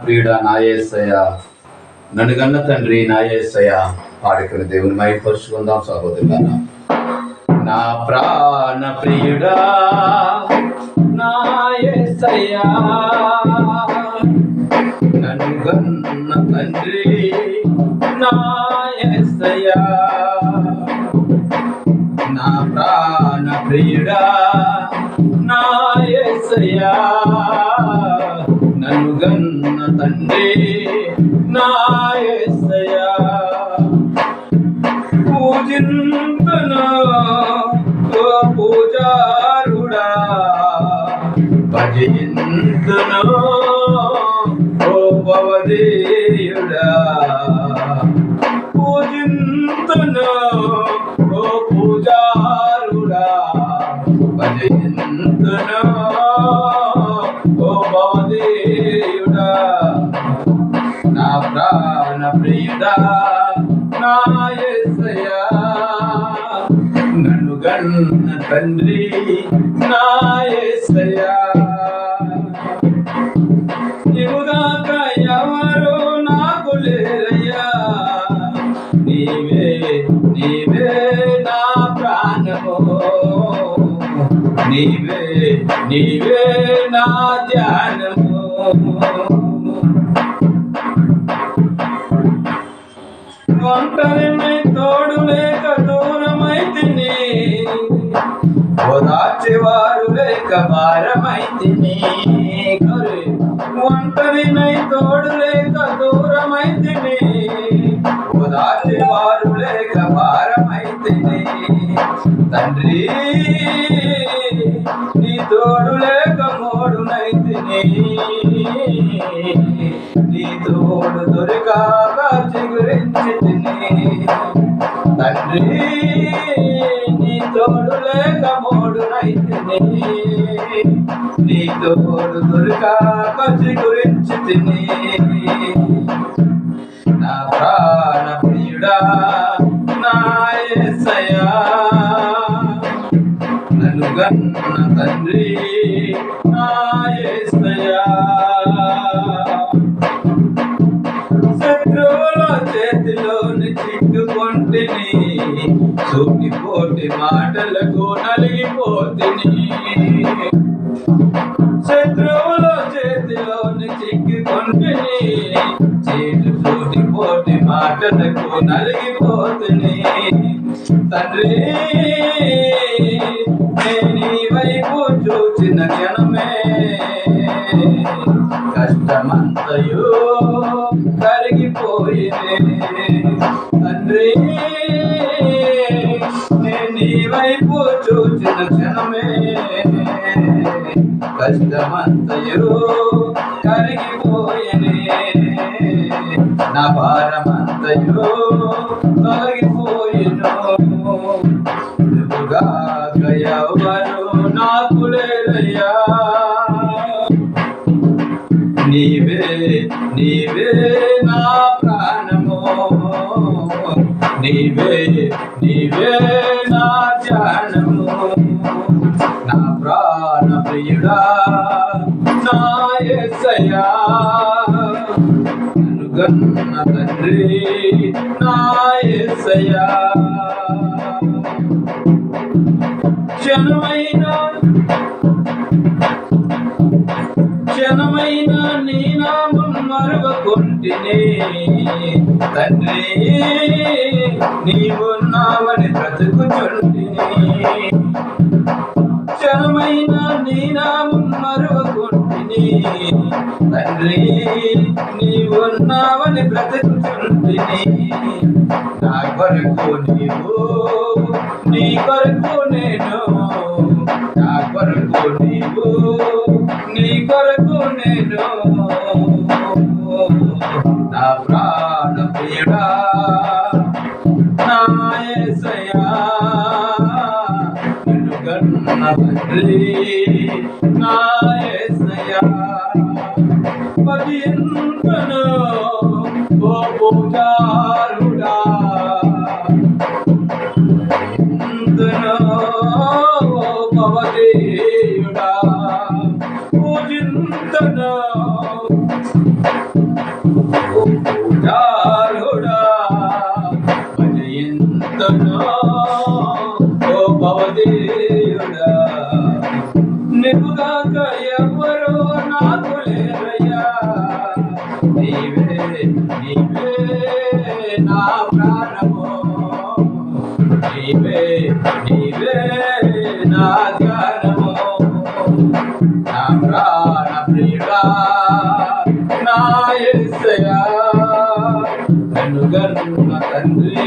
ప్రియుడా నా యేసయ్య, నన్ను గన్న తండ్రి నా యేసయ్య, పాడుకుని దేవుని మైపరుచుకుందాం సహోదరులారా. నా ప్రాణ ప్రియుడా నా యేసయ్య, నన్ను గన్న తండ్రి నా యేసయ్య, నా ప్రాణ ప్రియుడా నా యేసయ్య, నన్ను గన్న తండ్రి నా యేసయ్య. పూజింతును ఓ పూజారుడా, భజింతును ఓ భవదేయుడా, పూజింతును ఓ పూజారుడా, భజింతును ఓ భవదేయుడా. నా ప్రాణ ప్రియుడా నా యేసయ్య, నన్ను గన్న తండ్రి నా యేసయ్య. నీవుగాక ఎవరు నాకు లేరయ్యా, నీవే నీవే నా ప్రాణము, నీవే నీవే నా ధ్యానము. ఒంటరినై తోడు లేక దూరమైతిని, ఓదార్చేవారు లేక భారమైతిని. ఒంటరినై తోడు లేక దూరమైతిని, ఓదార్చేవారు లేక భారమైతిని. తండ్రి నీ తోడు లేక మోడునైతిని, నీ తోడు దొరికాక చిగురించితిని. తండ్రి నీ తోడు లేక మోడునైతిని, నీ తోడు దొరికాక చిగురించితిని. నా ప్రాణ ప్రియుడా నా యేసయ్య, నన్ను గన్న తండ్రి నా యేసయ్య. శత్రువుల చేతిలోని చిక్కుకొంటిని, సూటిపోటి మాటలకు నలిగిపోతిని. శత్రువుల చేతిలోని చిక్కుకొంటిని, సూటిపోటి మాటలకు నలిగిపోతిని. తండ్రి నీ వైపు చూచిన క్షణమే కష్టమంతయు కరిగిపోయింది. తండ్రి నీ వైపు చూచిన క్షణమే కష్టమంతయు కరిగిపోయింది. నా భారమంతయు తొలగిపోయిను. నువ్వుగాక ఎవరు నాకు లేరయ్యా, నీవే నీవే నా ప్రాణము, నీవే నీవే నా ధ్యానము. నా ప్రాణ ప్రియుడా నా యేసయ్య, నన్ను గన్న తండ్రి నా యేసయ్య. క్షణమైన నీ నామం మరువకుంటిని. తండ్రి నీవున్నావని బ్రతుకుచుంటిని. క్షణమైన నీ నామం మరువకుంటిని. తండ్రి నీవున్నావని బ్రతుకుచుంటిని. నా కొరకు నీవు, నీ కొరకు నేను, నా కొరకు నీవు, నీ కొరకు నేను. నా ప్రాణ ప్రియుడా నా యేసయ్య, నిన్ను గన్న తండ్రి నా యేసయ్య. భజింతును ఓ పూజారుడా, భజింతును ఓ భవదేయుడా, పూజింతును ఓ పూజారుడా భజయింతును ఓ భవదీయుడా నిన్నుగాక ఎవరు నాకు లేరయ్యా నీవే నీవే నా ప్రాణము నీవే నీవే నా ధ్యానము నా ప్రాణ ప్రియుడా నా యేసయ్యా నన్ను గన్న తండ్రి